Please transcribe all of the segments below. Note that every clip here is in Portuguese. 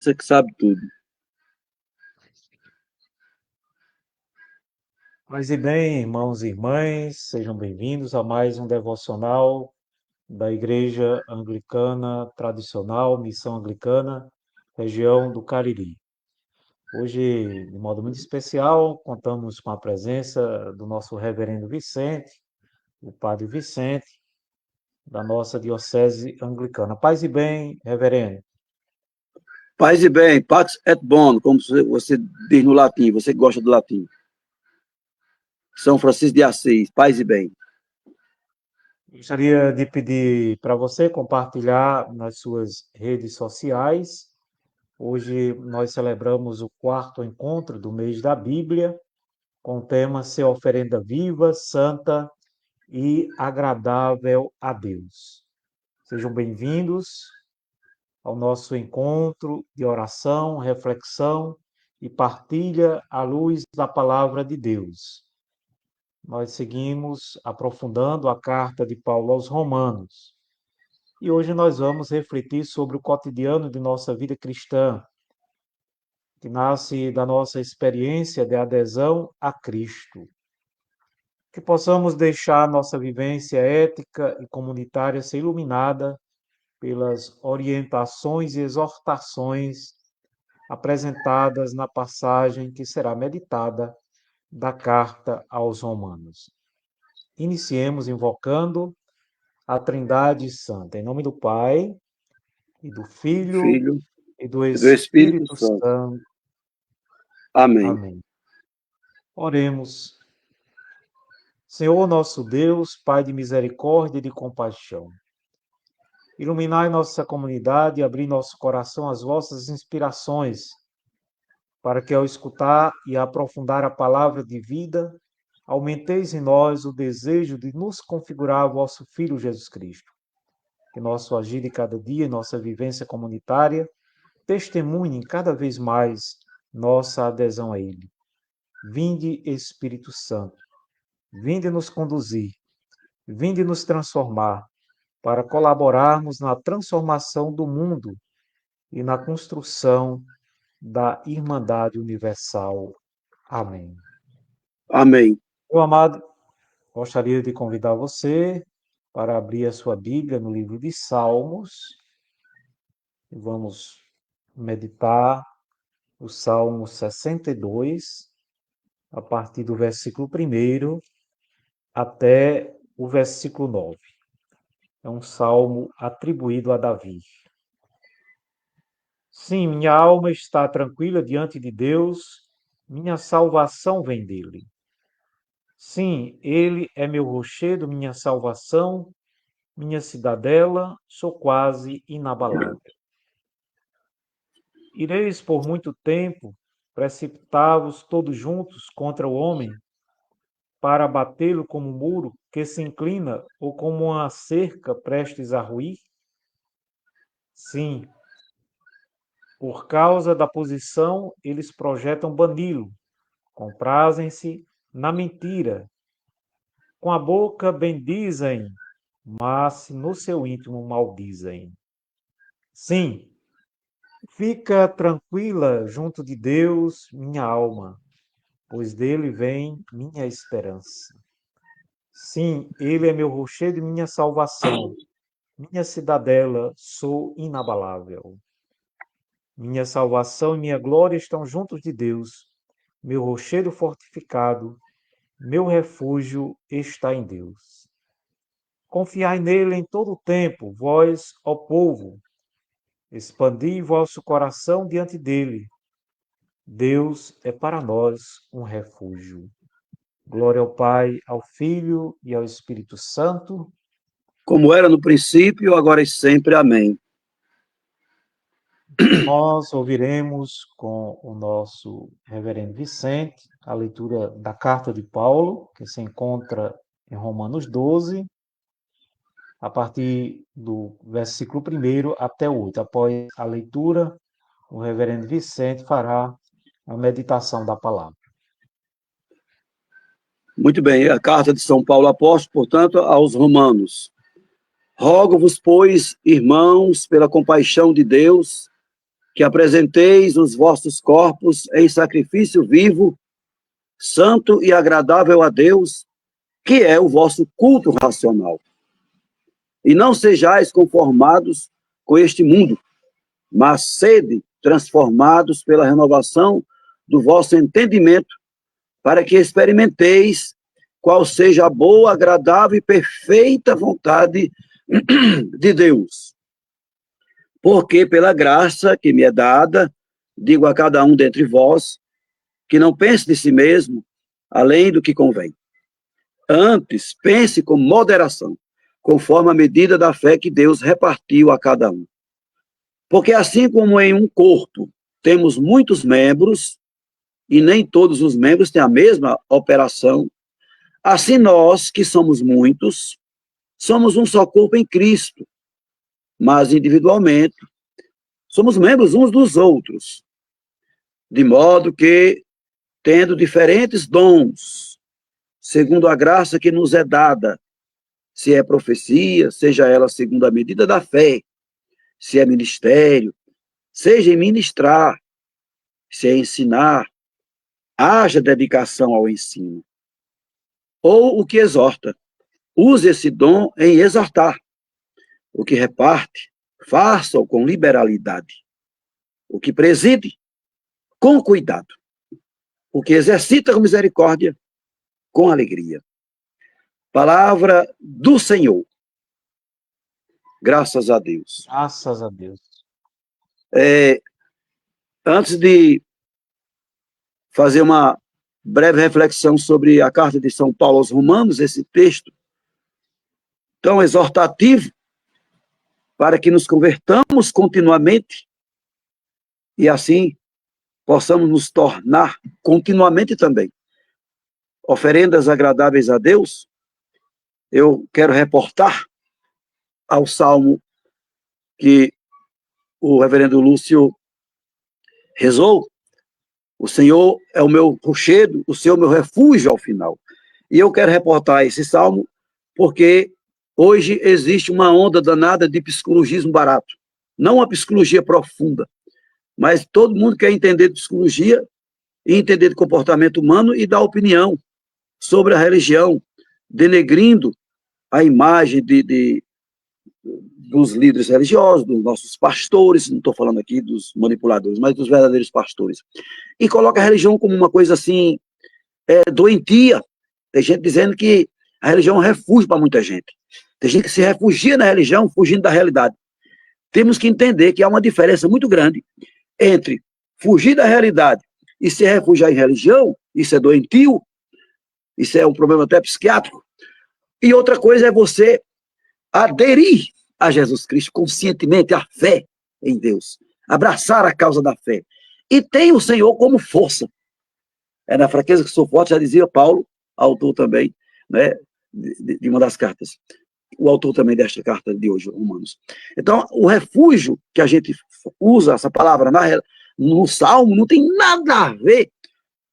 Você que sabe tudo. Paz e bem, irmãos e irmãs, sejam bem-vindos a mais um devocional da Igreja Anglicana Tradicional, Missão Anglicana, região do Cariri. Hoje, de modo muito especial, contamos com a presença do nosso reverendo Vicente, o Padre Vicente, da nossa Diocese Anglicana. Paz e bem, reverendo. Paz e bem, pax et bon, como você diz no latim, você gosta do latim. São Francisco de Assis, paz e bem. Gostaria de pedir para você compartilhar nas suas redes sociais. Hoje nós celebramos o quarto encontro do mês da Bíblia, com o tema Ser oferenda viva, santa e agradável a Deus. Sejam bem-vindos ao nosso encontro de oração, reflexão e partilha à luz da palavra de Deus. Nós seguimos aprofundando a carta de Paulo aos Romanos. E hoje nós vamos refletir sobre o cotidiano de nossa vida cristã, que nasce da nossa experiência de adesão a Cristo. Que possamos deixar nossa vivência ética e comunitária ser iluminada pelas orientações e exortações apresentadas na passagem que será meditada da carta aos Romanos. Iniciemos invocando a Trindade Santa, em nome do Pai, e do Filho, Filho e do e do Espírito Espírito Santo. Santo. Amém. Amém. Oremos. Senhor nosso Deus, Pai de misericórdia e de compaixão, iluminai nossa comunidade e abri nosso coração às vossas inspirações, para que ao escutar e aprofundar a palavra de vida, aumenteis em nós o desejo de nos configurar a vosso Filho Jesus Cristo. Que nosso agir de cada dia, nossa vivência comunitária, testemunhem cada vez mais nossa adesão a Ele. Vinde, Espírito Santo, vinde nos conduzir, vinde nos transformar, para colaborarmos na transformação do mundo e na construção da Irmandade Universal. Amém. Amém. Meu amado, gostaria de convidar você para abrir a sua Bíblia no livro de Salmos. E vamos meditar o Salmo 62, a partir do versículo 1 até o versículo 9. É um salmo atribuído a Davi. Sim, minha alma está tranquila diante de Deus, minha salvação vem dele. Sim, ele é meu rochedo, minha salvação, minha cidadela, sou quase inabalável. Ireis por muito tempo precipitar-vos todos juntos contra o homem, para abatê-lo como um muro que se inclina ou como uma cerca prestes a ruir? Sim, por causa da posição, eles projetam bani-lo, comprazem-se na mentira. Com a boca bendizem, mas no seu íntimo maldizem. Sim, fica tranquila junto de Deus, minha alma, pois dele vem minha esperança. Sim, ele é meu rochedo e minha salvação, minha cidadela, sou inabalável. Minha salvação e minha glória estão juntos de Deus, meu rochedo fortificado, meu refúgio está em Deus. Confiai nele em todo o tempo, vós, ó povo, expandi vosso coração diante dele. Deus é para nós um refúgio. Glória ao Pai, ao Filho e ao Espírito Santo. Como era no princípio, agora e sempre. Amém. Nós ouviremos com o nosso reverendo Vicente a leitura da carta de Paulo, que se encontra em Romanos 12, a partir do versículo 1 até o 8. Após a leitura, o reverendo Vicente fará a meditação da palavra. Muito bem, a carta de São Paulo Apóstolo, portanto, aos Romanos. Rogo-vos, pois, irmãos, pela compaixão de Deus, que apresenteis os vossos corpos em sacrifício vivo, santo e agradável a Deus, que é o vosso culto racional. E não sejais conformados com este mundo, mas sede transformados pela renovação do vosso entendimento, para que experimenteis qual seja a boa, agradável e perfeita vontade de Deus. Porque pela graça que me é dada, digo a cada um dentre vós, que não pense de si mesmo, além do que convém. Antes, pense com moderação, conforme a medida da fé que Deus repartiu a cada um. Porque assim como em um corpo temos muitos membros, e nem todos os membros têm a mesma operação, assim nós, que somos muitos, somos um só corpo em Cristo, mas individualmente somos membros uns dos outros, de modo que, tendo diferentes dons, segundo a graça que nos é dada, se é profecia, seja ela segundo a medida da fé, se é ministério, seja em ministrar, se é ensinar, haja dedicação ao ensino. Ou o que exorta, use esse dom em exortar. O que reparte, faça-o com liberalidade. O que preside, com cuidado. O que exercita com misericórdia, com alegria. Palavra do Senhor. Graças a Deus. Graças a Deus. Antes de fazer uma breve reflexão sobre a carta de São Paulo aos Romanos, esse texto tão exortativo, para que nos convertamos continuamente e assim possamos nos tornar continuamente também oferendas agradáveis a Deus, eu quero reportar ao salmo que o reverendo Lúcio rezou. O Senhor é o meu rochedo, o Senhor é o meu refúgio ao final. E eu quero reportar esse salmo porque hoje existe uma onda danada de psicologismo barato. Não uma psicologia profunda, mas todo mundo quer entender de psicologia e entender de comportamento humano e dar opinião sobre a religião, denegrindo a imagem dos líderes religiosos, dos nossos pastores, não estou falando aqui dos manipuladores, mas dos verdadeiros pastores. E coloca a religião como uma coisa assim, doentia. Tem gente dizendo que a religião é um refúgio para muita gente. Tem gente que se refugia na religião, fugindo da realidade. Temos que entender que há uma diferença muito grande entre fugir da realidade e se refugiar em religião. Isso é doentio, isso é um problema até psiquiátrico. E outra coisa é você aderir a Jesus Cristo conscientemente, a fé em Deus, abraçar a causa da fé. E tem o Senhor como força. É na fraqueza que sou forte, já dizia Paulo, autor também, né, de uma das cartas. O autor também desta carta de hoje, Romanos. Então, o refúgio que a gente usa, essa palavra no Salmo, não tem nada a ver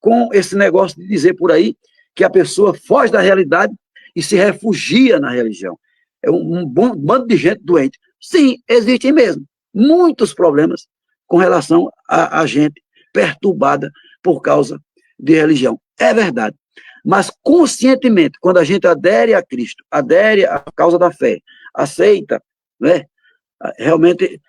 com esse negócio de dizer por aí que a pessoa foge da realidade e se refugia na religião. É um bando de gente doente. Sim, existem mesmo muitos problemas com relação a gente perturbada por causa de religião. É verdade. Mas conscientemente, quando a gente adere a Cristo, adere à causa da fé, aceita, né, realmente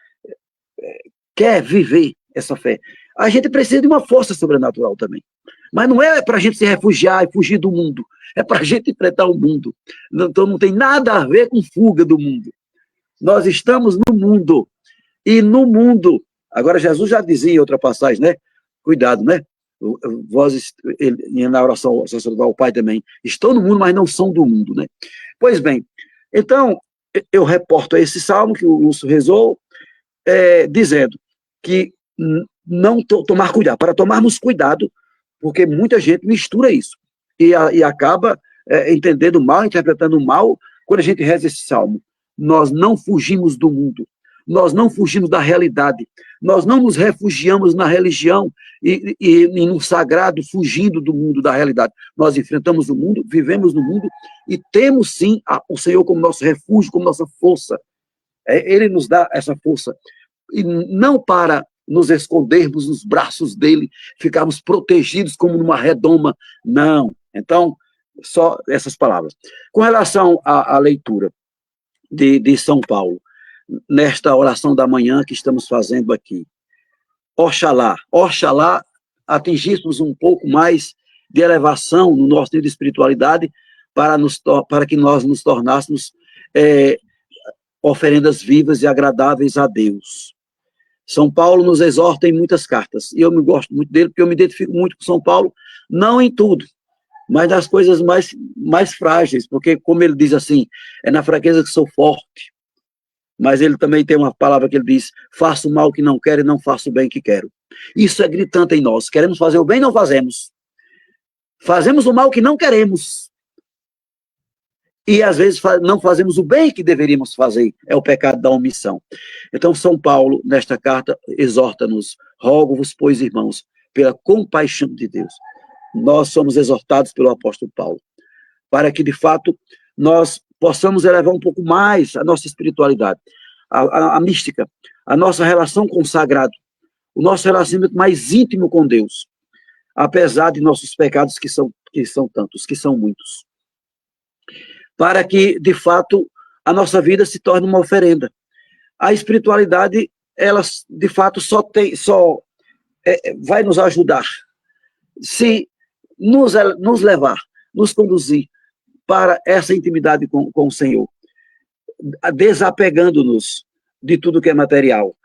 quer viver essa fé, a gente precisa de uma força sobrenatural também. Mas não é para a gente se refugiar e fugir do mundo, é para a gente enfrentar o mundo. Então não tem nada a ver com fuga do mundo. Nós estamos no mundo, e no mundo, agora Jesus já dizia em outra passagem, né? Cuidado, né? Vós, na oração sacerdotal, o Pai também, estão no mundo, mas não são do mundo, né? Pois bem, então, eu reporto esse salmo que o Lúcio rezou, dizendo que não tomar cuidado, para tomarmos cuidado, porque muita gente mistura isso, e acaba entendendo mal, interpretando mal, quando a gente reza esse salmo. Nós não fugimos do mundo, nós não fugimos da realidade, nós não nos refugiamos na religião e no sagrado, fugindo do mundo, da realidade. Nós enfrentamos o mundo, vivemos no mundo e temos sim o Senhor como nosso refúgio, como nossa força. Ele nos dá essa força, e não para nos escondermos nos braços dele, ficarmos protegidos como numa redoma. Não. Então, só essas palavras. Com relação à leitura de São Paulo, nesta oração da manhã que estamos fazendo aqui, oxalá atingíssemos um pouco mais de elevação no nosso nível de espiritualidade para que nós nos tornássemos oferendas vivas e agradáveis a Deus. São Paulo nos exorta em muitas cartas, e eu me gosto muito dele, porque eu me identifico muito com São Paulo, não em tudo, mas nas coisas mais frágeis, porque, como ele diz assim, é na fraqueza que sou forte. Mas ele também tem uma palavra que ele diz: faço o mal que não quero e não faço o bem que quero. Isso é gritante em nós. Queremos fazer o bem e não fazemos. Fazemos o mal que não queremos. E às vezes não fazemos o bem que deveríamos fazer. É o pecado da omissão. Então São Paulo, nesta carta, exorta-nos: rogo-vos, pois, irmãos, pela compaixão de Deus. Nós somos exortados pelo apóstolo Paulo, para que de fato nós possamos elevar um pouco mais a nossa espiritualidade, a mística, a nossa relação com o sagrado, o nosso relacionamento mais íntimo com Deus, apesar de nossos pecados que são tantos, que são muitos. Para que, de fato, a nossa vida se torne uma oferenda. A espiritualidade, ela, de fato, vai nos ajudar se nos levar, nos conduzir para essa intimidade com o Senhor, desapegando-nos de tudo que é material,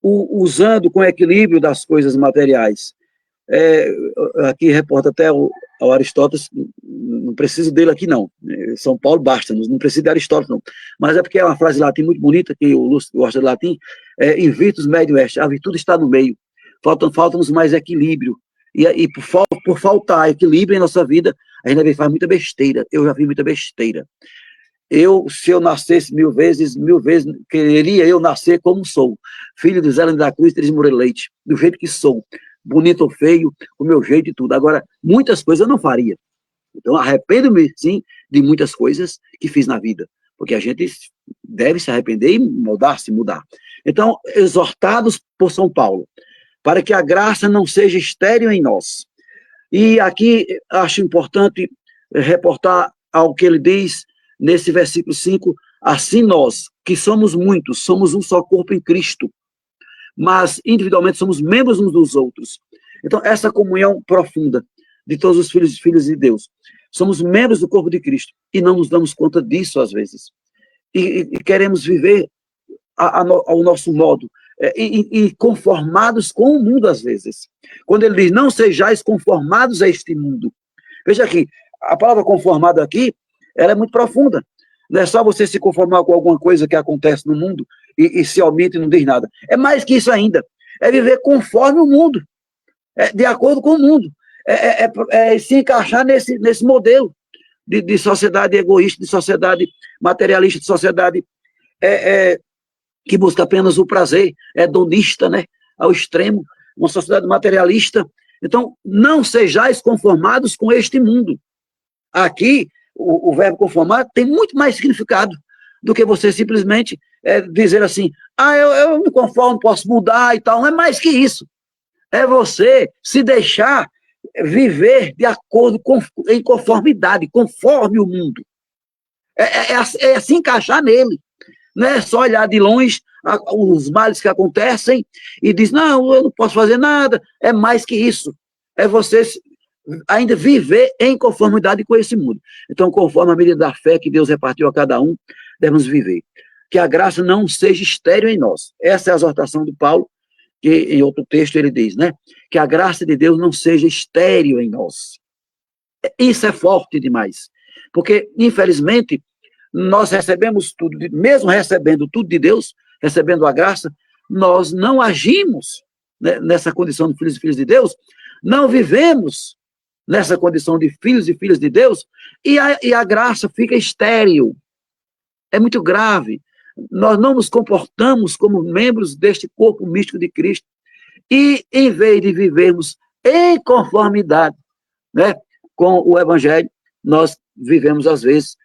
usando com equilíbrio das coisas materiais. Aqui reporta até o Aristóteles, não preciso dele aqui não, São Paulo basta, não precisa de Aristóteles não, mas é porque é uma frase latim muito bonita, que o Lúcio gosta de latim, in virtus medio est, a virtude está no meio, falta-nos mais equilíbrio, e por faltar equilíbrio em nossa vida, a gente faz muita besteira. Eu já vi muita besteira. Se eu nascesse mil vezes, queria eu nascer como sou. Filho de Zé da Cruz, Teresa Moreira Leite, do jeito que sou. Bonito ou feio, o meu jeito e tudo. Agora, muitas coisas eu não faria. Então, arrependo-me, sim, de muitas coisas que fiz na vida. Porque a gente deve se arrepender e mudar. Então, exortados por São Paulo, para que a graça não seja estéril em nós. E aqui acho importante reportar ao que ele diz nesse versículo 5, assim nós, que somos muitos, somos um só corpo em Cristo, mas individualmente somos membros uns dos outros. Então, essa comunhão profunda de todos os filhos e filhas de Deus, somos membros do corpo de Cristo e não nos damos conta disso às vezes. E queremos viver ao nosso modo, e conformados com o mundo às vezes. Quando ele diz, não sejais conformados a este mundo. Veja aqui, a palavra conformado aqui, ela é muito profunda. Não é só você se conformar com alguma coisa que acontece no mundo e se omite e não diz nada. É mais que isso ainda. É viver conforme o mundo. De acordo com o mundo. Se encaixar nesse modelo de sociedade egoísta, de sociedade materialista, de sociedade que busca apenas o prazer, hedonista, né, ao extremo, uma sociedade materialista. Então, não sejais conformados com este mundo. Aqui, o verbo conformar tem muito mais significado do que você simplesmente dizer assim, eu me conformo, posso mudar e tal. Não é mais que isso. É você se deixar viver de acordo em conformidade, conforme o mundo. É se encaixar nele. Não é só olhar de longe os males que acontecem e diz, não, eu não posso fazer nada. É mais que isso. É você ainda viver em conformidade com esse mundo. Então, conforme a medida da fé que Deus repartiu a cada um, devemos viver. Que a graça não seja estéril em nós. Essa é a exortação do Paulo, que em outro texto ele diz, né? Que a graça de Deus não seja estéril em nós. Isso é forte demais. Porque, infelizmente, nós recebemos tudo, mesmo recebendo tudo de Deus, recebendo a graça, nós não agimos, né, nessa condição de filhos e filhas de Deus, não vivemos nessa condição de filhos e filhas de Deus, e a graça fica estéril. É muito grave. Nós não nos comportamos como membros deste corpo místico de Cristo, e em vez de vivermos em conformidade, né, com o Evangelho, nós vivemos, às vezes,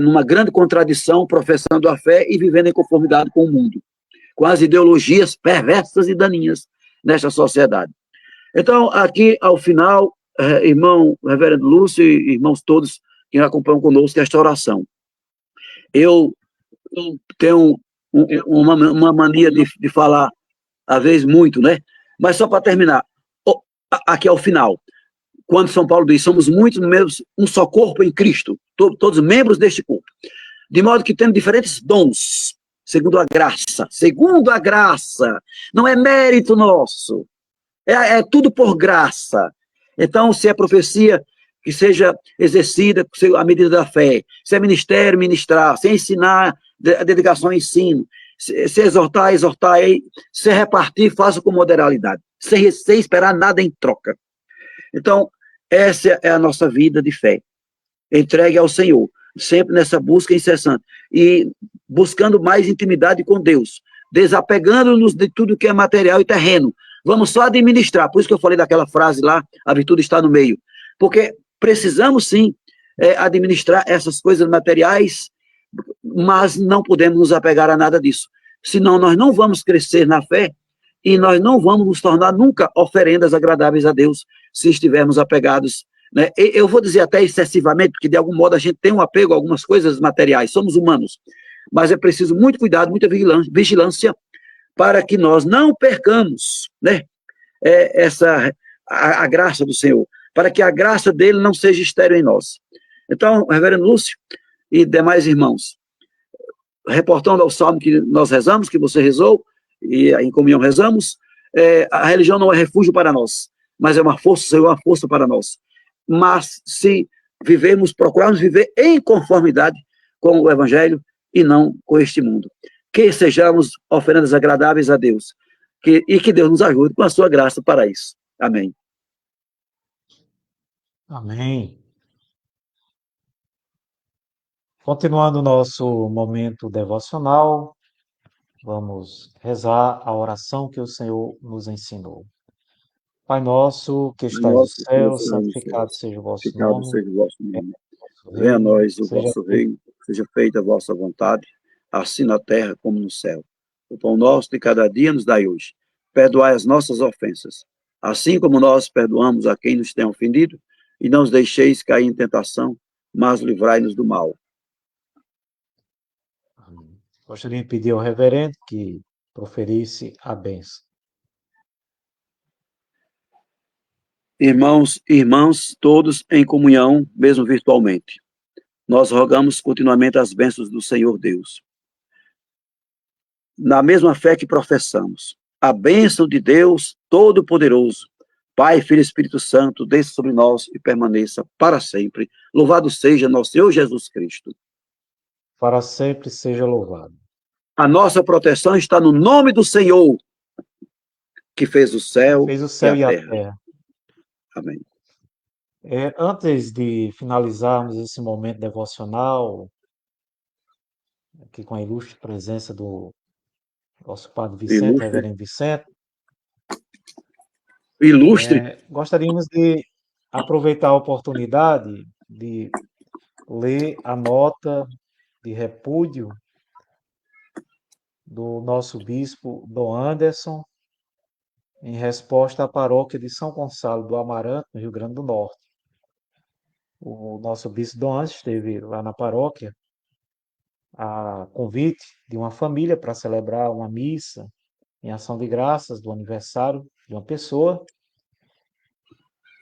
numa grande contradição, professando a fé e vivendo em conformidade com o mundo, com as ideologias perversas e daninhas nesta sociedade. Então, aqui ao final, irmão Reverendo Lúcio e irmãos todos que acompanham conosco esta oração. Eu tenho uma mania de falar, às vezes, muito, né? Mas só para terminar, aqui ao final, quando São Paulo diz, somos muitos membros, um só corpo em Cristo, todos membros deste corpo, de modo que temos diferentes dons, segundo a graça, não é mérito nosso, é tudo por graça. Então, se é profecia, que seja exercida à medida da fé, se é ministério, ministrar, se é ensinar, a dedicação ao ensino, se exortar, se repartir, faça com moderalidade, sem esperar nada em troca. Então, essa é a nossa vida de fé, entregue ao Senhor, sempre nessa busca incessante, e buscando mais intimidade com Deus, desapegando-nos de tudo que é material e terreno. Vamos só administrar, por isso que eu falei daquela frase lá, a virtude está no meio, porque precisamos sim administrar essas coisas materiais, mas não podemos nos apegar a nada disso, senão nós não vamos crescer na fé e nós não vamos nos tornar nunca oferendas agradáveis a Deus se estivermos apegados, né? Eu vou dizer até excessivamente, porque de algum modo a gente tem um apego a algumas coisas materiais, somos humanos, mas é preciso muito cuidado, muita vigilância para que nós não percamos, né, a graça do Senhor, para que a graça dele não seja estéril em nós. Então, Reverendo Lúcio e demais irmãos, reportando ao salmo que nós rezamos, que você rezou, e em comunhão rezamos, a religião não é refúgio para nós, mas é uma força para nós. Mas se procurarmos viver em conformidade com o Evangelho e não com este mundo. Que sejamos oferendas agradáveis a Deus, e que Deus nos ajude com a sua graça para isso. Amém. Amém. Continuando o nosso momento devocional, vamos rezar a oração que o Senhor nos ensinou. Pai nosso, que estais no céu, santificado seja o vosso nome. Venha a nós o vosso reino, seja feita a vossa vontade, assim na terra como no céu. O pão nosso de cada dia nos dai hoje. Perdoai as nossas ofensas, assim como nós perdoamos a quem nos tem ofendido, e não os deixeis cair em tentação, mas livrai-nos do mal. Gostaria de pedir ao reverendo que proferisse a bênção. Irmãos e irmãs, todos em comunhão, mesmo virtualmente, nós rogamos continuamente as bênçãos do Senhor Deus. Na mesma fé que professamos, a bênção de Deus Todo-Poderoso, Pai, Filho e Espírito Santo, desça sobre nós e permaneça para sempre. Louvado seja nosso Senhor Jesus Cristo. Para sempre seja louvado. A nossa proteção está no nome do Senhor, que fez o céu, e a terra. Amém. Antes de finalizarmos esse momento devocional, aqui com a ilustre presença do nosso Padre Vicente, Reverendo Vicente, gostaríamos de aproveitar a oportunidade de ler a nota de repúdio do nosso bispo Dom Anderson, em resposta à paróquia de São Gonçalo do Amarante, no Rio Grande do Norte. O nosso bispo Dom Anderson esteve lá na paróquia a convite de uma família para celebrar uma missa em ação de graças do aniversário de uma pessoa.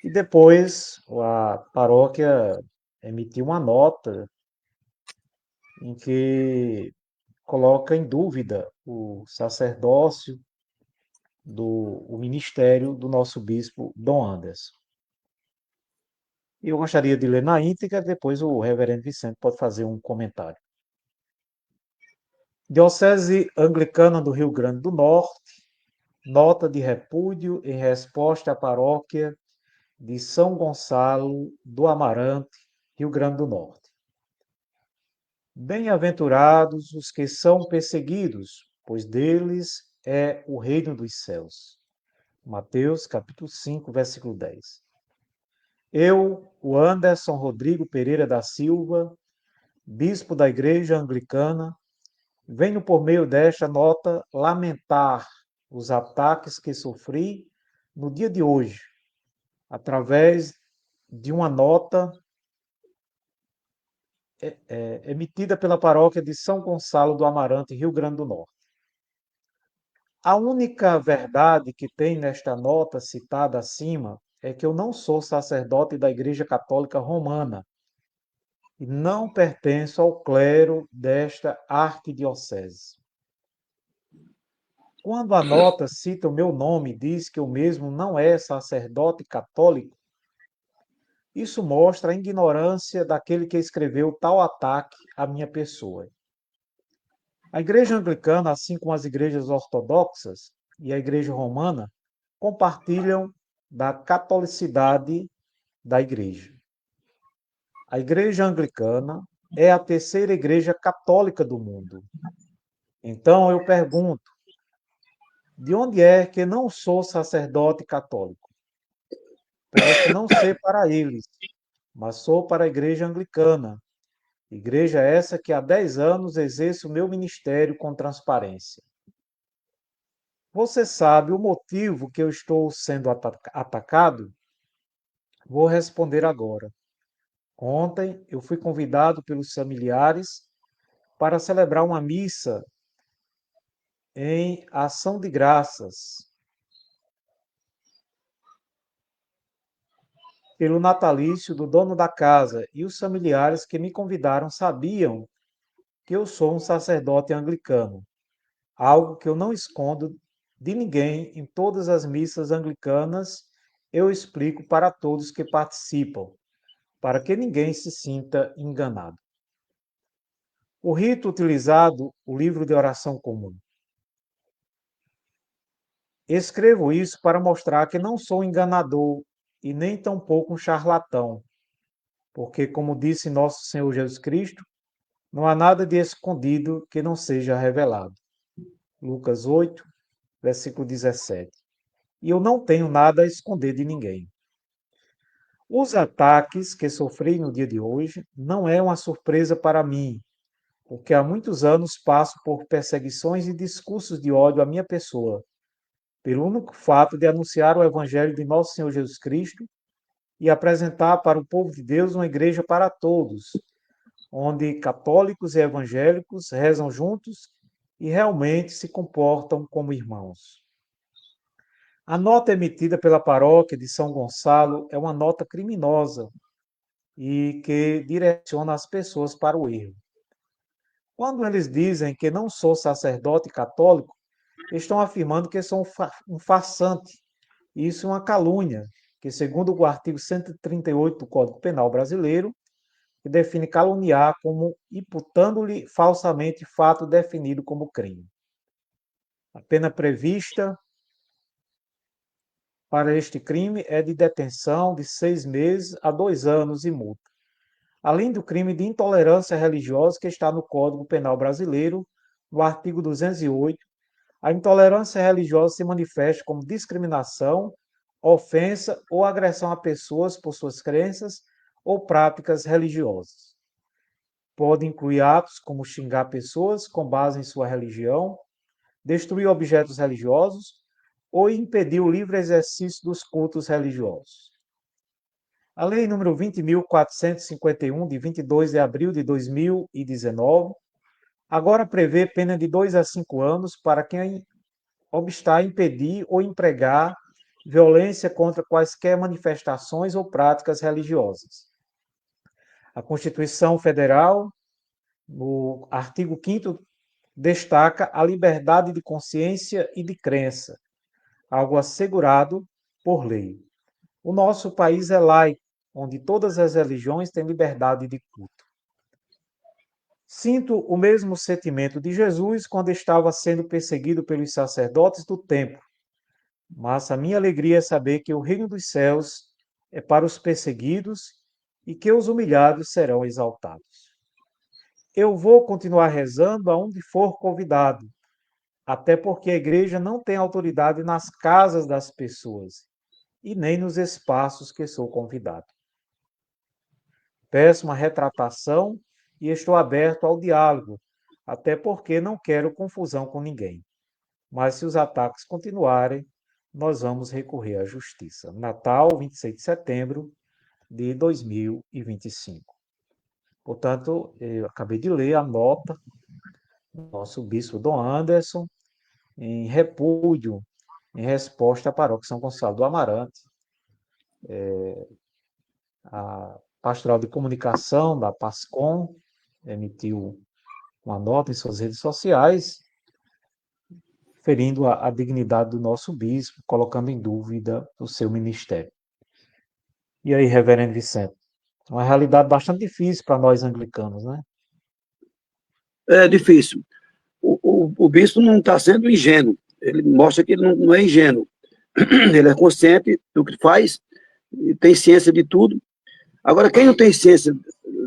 E depois a paróquia emitiu uma nota em que coloca em dúvida o sacerdócio o ministério do nosso bispo Dom Anderson. Eu gostaria de ler na íntegra, depois o reverendo Vicente pode fazer um comentário. Diocese Anglicana do Rio Grande do Norte, nota de repúdio em resposta à paróquia de São Gonçalo do Amarante, Rio Grande do Norte. Bem-aventurados os que são perseguidos, pois deles é o reino dos céus. Mateus, capítulo 5, versículo 10. Eu, o Anderson Rodrigo Pereira da Silva, bispo da Igreja Anglicana, venho por meio desta nota lamentar os ataques que sofri no dia de hoje, através de uma nota emitida pela paróquia de São Gonçalo do Amarante, Rio Grande do Norte. A única verdade que tem nesta nota citada acima é que eu não sou sacerdote da Igreja Católica Romana e não pertenço ao clero desta arquidiocese. Quando a nota cita o meu nome e diz que eu mesmo não é sacerdote católico, isso mostra a ignorância daquele que escreveu tal ataque à minha pessoa. A Igreja Anglicana, assim como as igrejas ortodoxas e a Igreja Romana, compartilham da catolicidade da Igreja. A Igreja Anglicana é a terceira igreja católica do mundo. Então eu pergunto, de onde é que não sou sacerdote católico? Posso não ser para eles, mas sou para a Igreja Anglicana. Igreja essa que há 10 anos exerce o meu ministério com transparência. Você sabe o motivo que eu estou sendo atacado? Vou responder agora. Ontem eu fui convidado pelos familiares para celebrar uma missa em ação de graças pelo natalício do dono da casa, e os familiares que me convidaram sabiam que eu sou um sacerdote anglicano, algo que eu não escondo de ninguém. Em todas as missas anglicanas eu explico para todos que participam, para que ninguém se sinta enganado. O rito utilizado, o livro de oração comum. Escrevo isso para mostrar que não sou enganador e nem tampouco um charlatão, porque, como disse nosso Senhor Jesus Cristo, não há nada de escondido que não seja revelado. Lucas 8, versículo 17. E eu não tenho nada a esconder de ninguém. Os ataques que sofri no dia de hoje não é uma surpresa para mim, porque há muitos anos passo por perseguições e discursos de ódio à minha pessoa, pelo único fato de anunciar o Evangelho de nosso Senhor Jesus Cristo e apresentar para o povo de Deus uma igreja para todos, onde católicos e evangélicos rezam juntos e realmente se comportam como irmãos. A nota emitida pela paróquia de São Gonçalo é uma nota criminosa e que direciona as pessoas para o erro. Quando eles dizem que não sou sacerdote católico, estão afirmando que sou um farsante. Isso é uma calúnia, que segundo o artigo 138 do Código Penal Brasileiro, que define caluniar como imputando-lhe falsamente fato definido como crime. A pena prevista para este crime é de detenção de 6 meses a 2 anos e multa. Além do crime de intolerância religiosa que está no Código Penal Brasileiro, no artigo 208, a intolerância religiosa se manifesta como discriminação, ofensa ou agressão a pessoas por suas crenças ou práticas religiosas. Pode incluir atos como xingar pessoas com base em sua religião, destruir objetos religiosos ou impedir o livre exercício dos cultos religiosos. A Lei nº 20.451, de 22 de abril de 2019, agora prevê pena de 2 a 5 anos para quem obstar, impedir ou empregar violência contra quaisquer manifestações ou práticas religiosas. A Constituição Federal, no artigo 5º, destaca a liberdade de consciência e de crença, algo assegurado por lei. O nosso país é laico, onde todas as religiões têm liberdade de culto. Sinto o mesmo sentimento de Jesus quando estava sendo perseguido pelos sacerdotes do templo, mas a minha alegria é saber que o reino dos céus é para os perseguidos e que os humilhados serão exaltados. Eu vou continuar rezando aonde for convidado, até porque a igreja não tem autoridade nas casas das pessoas e nem nos espaços que sou convidado. Peço uma retratação e estou aberto ao diálogo, até porque não quero confusão com ninguém. mas se os ataques continuarem, nós vamos recorrer à justiça. Natal, 26 de setembro de 2025. Portanto, eu acabei de ler a nota do nosso bispo Dom Anderson em repúdio, em resposta à paróquia São Gonçalo do Amarante. A Pastoral de Comunicação da PASCOM emitiu uma nota em suas redes sociais, ferindo a dignidade do nosso bispo, colocando em dúvida o seu ministério. E aí, reverendo Vicente? Uma realidade bastante difícil para nós anglicanos, né? É difícil. O bispo não está sendo ingênuo. Ele mostra que ele não é ingênuo. Ele é consciente do que faz, e tem ciência de tudo. Agora, quem não tem ciência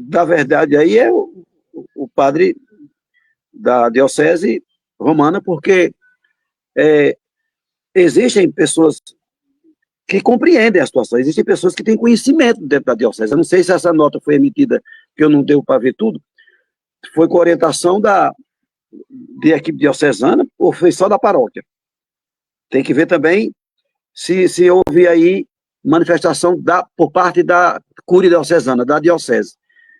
da verdade aí é o padre da diocese romana, porque é, existem pessoas que compreendem a situação, existem pessoas que têm conhecimento dentro da diocese. Eu não sei se essa nota foi emitida, que eu não deu para ver tudo, foi com orientação de equipe diocesana ou foi só da paróquia. Tem que ver também se houve aí manifestação por parte da cúria diocesana, da diocese,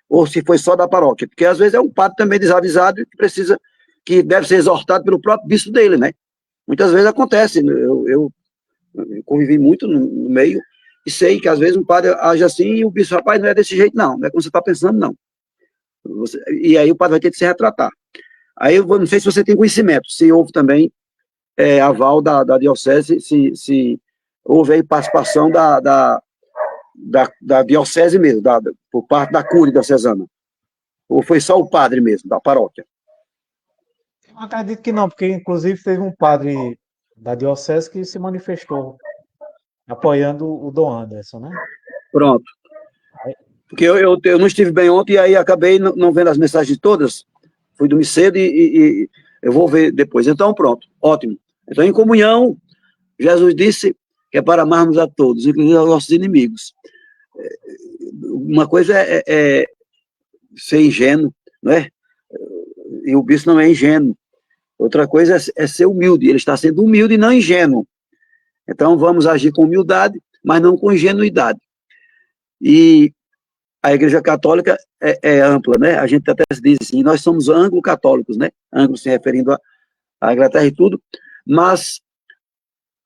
ou se foi só da paróquia, porque às vezes é um padre também desavisado que deve ser exortado pelo próprio bispo dele, né? Muitas vezes acontece, eu convivi muito no meio e sei que às vezes um padre age assim e o bispo, rapaz, não é desse jeito não é como você está pensando não. E aí o padre vai ter que se retratar. Aí eu não sei se você tem conhecimento, se houve também aval da diocese, se houve aí participação da diocese mesmo, por parte da cúria diocesana. Ou foi só o padre mesmo, da paróquia? Eu acredito que não, porque inclusive teve um padre da diocese que se manifestou apoiando o Dom Anderson, né? Pronto. Porque eu não estive bem ontem e aí acabei não vendo as mensagens todas. Fui dormir cedo e eu vou ver depois. Então, pronto. Ótimo. Então, em comunhão, Jesus disse que é para amarmos a todos, inclusive aos nossos inimigos. Uma coisa é ser ingênuo, não é? E o bispo não é ingênuo. Outra coisa é ser humilde. Ele está sendo humilde e não ingênuo. Então, vamos agir com humildade, mas não com ingenuidade. E a Igreja Católica é ampla, né? A gente até diz assim, nós somos anglo-católicos, né? Anglo se referindo à Inglaterra e tudo, mas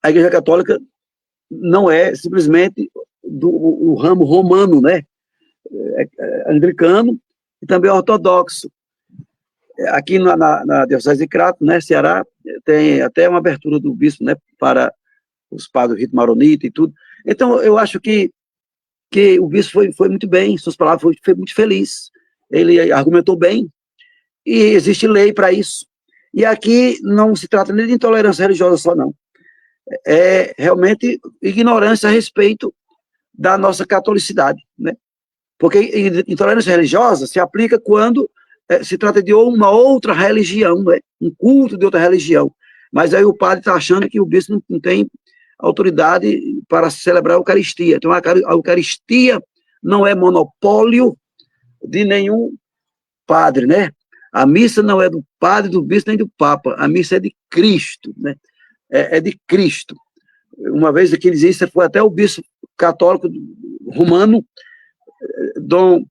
a Igreja Católica não é simplesmente o ramo romano, né? É anglicano e também ortodoxo. Aqui na Diocese de Crato, né, Ceará, tem até uma abertura do bispo, né, para os padres do rito maronita e tudo. Então, eu acho que o bispo foi muito bem, suas palavras foi muito feliz, ele argumentou bem, e existe lei para isso. E aqui não se trata nem de intolerância religiosa só, não. É realmente ignorância a respeito da nossa catolicidade, né? Porque intolerância religiosa se aplica quando se trata de uma outra religião, né? Um culto de outra religião. Mas aí o padre está achando que o bispo não tem autoridade para celebrar a Eucaristia. Então, a Eucaristia não é monopólio de nenhum padre, né? A missa não é do padre, do bispo, nem do papa. A missa é de Cristo, né? É de Cristo. Uma vez que ele dizia isso, foi até o bispo católico romano, Dom,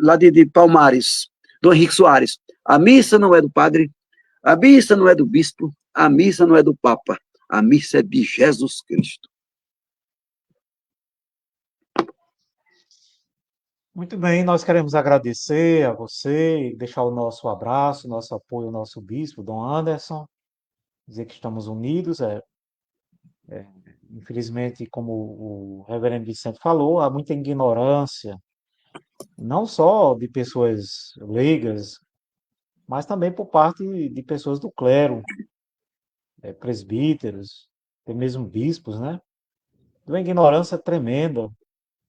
lá de Palmares, Dom Henrique Soares. A missa não é do padre, a missa não é do bispo, a missa não é do papa. A missa é de Jesus Cristo. Muito bem, nós queremos agradecer a você e deixar o nosso abraço, nosso apoio ao nosso bispo, Dom Anderson, dizer que estamos unidos. Infelizmente, como o reverendo Vicente falou, há muita ignorância, não só de pessoas leigas, mas também por parte de pessoas do clero, presbíteros, até mesmo bispos, né? De uma ignorância tremenda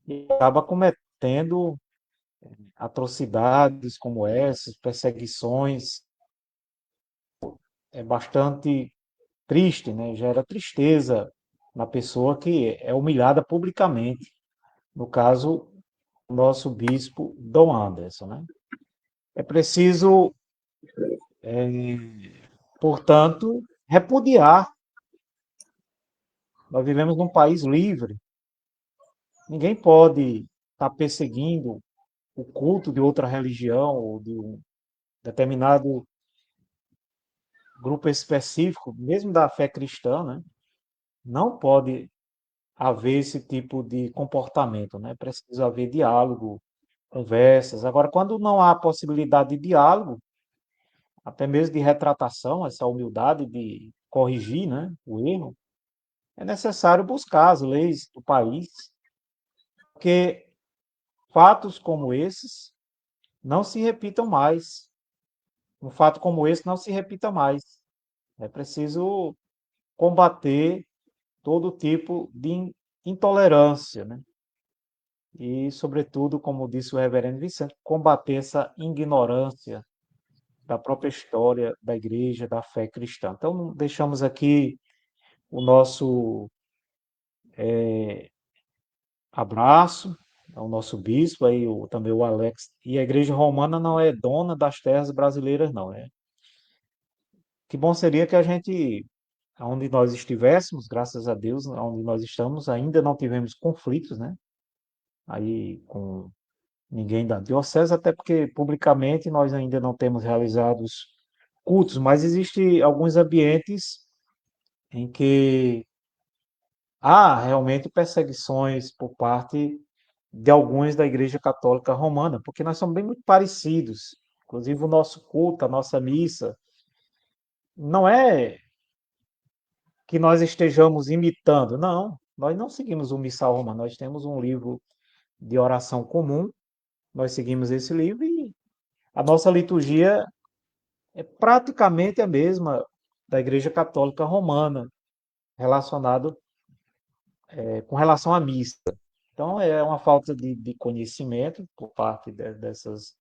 e acaba cometendo atrocidades como essas, perseguições. É bastante triste, né? Gera tristeza na pessoa que é humilhada publicamente. No caso, o nosso bispo Dom Anderson, né? É preciso, portanto, repudiar. Nós vivemos num país livre. Ninguém pode estar perseguindo o culto de outra religião ou de um determinado grupo específico, mesmo da fé cristã, né? Não pode haver esse tipo de comportamento, né? Precisa haver diálogo, conversas. Agora, quando não há possibilidade de diálogo, até mesmo de retratação, essa humildade de corrigir, né, o erro, é necessário buscar as leis do país, porque fatos como esses não se repitam mais. Um fato como esse não se repita mais. É preciso combater todo tipo de intolerância, né? E, sobretudo, como disse o reverendo Vicente, combater essa ignorância da própria história da igreja, da fé cristã. Então, deixamos aqui o nosso abraço ao nosso bispo, aí, também o Alex. E a igreja romana não é dona das terras brasileiras, não. Que bom seria que a gente, onde nós estivéssemos, graças a Deus, onde nós estamos, ainda não tivemos conflitos, né? Aí com ninguém da diocese, até porque publicamente nós ainda não temos realizado os cultos, mas existem alguns ambientes em que há realmente perseguições por parte de alguns da Igreja Católica Romana, porque nós somos bem muito parecidos. Inclusive o nosso culto, a nossa missa, não é que nós estejamos imitando, não. Nós não seguimos o missal romano, nós temos um livro de oração comum, nós seguimos esse livro e a nossa liturgia é praticamente a mesma da Igreja Católica Romana, relacionado com relação à missa. Então, é uma falta de conhecimento por parte dessas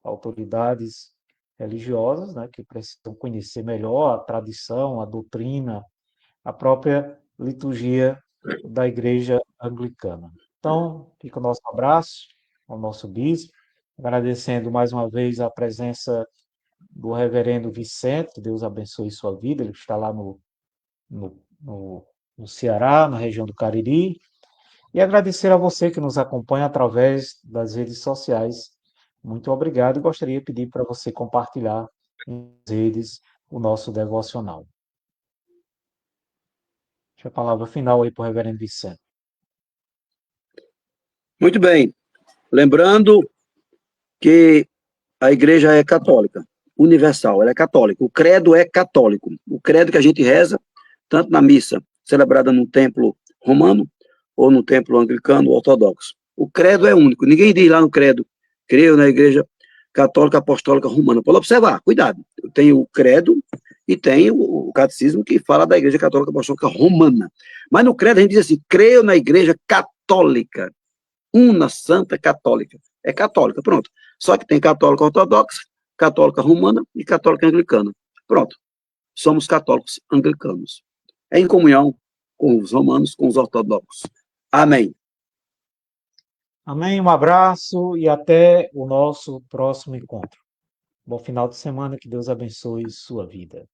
autoridades religiosas, né, que precisam conhecer melhor a tradição, a doutrina, a própria liturgia da Igreja Anglicana. Então, fica o nosso abraço ao nosso bispo, agradecendo mais uma vez a presença do reverendo Vicente, que Deus abençoe sua vida, ele está lá no Ceará, na região do Cariri, e agradecer a você que nos acompanha através das redes sociais. Muito obrigado e gostaria de pedir para você compartilhar nas redes o nosso devocional. Deixa a palavra final aí para o reverendo Vicente. Muito bem. Lembrando que a igreja é católica, universal, ela é católica. O credo é católico. O credo que a gente reza, tanto na missa celebrada no templo romano ou no templo anglicano ortodoxo. O credo é único. Ninguém diz lá no credo, creio na igreja católica apostólica romana. Pode observar, cuidado. Tem o credo e tem o catecismo que fala da igreja católica apostólica romana. Mas no credo a gente diz assim, creio na igreja católica, una santa católica. É católica, pronto. Só que tem católica ortodoxa, católica romana e católica anglicana. Pronto. Somos católicos anglicanos. É em comunhão com os romanos, com os ortodoxos. Amém. Amém, um abraço e até o nosso próximo encontro. Bom final de semana, que Deus abençoe sua vida.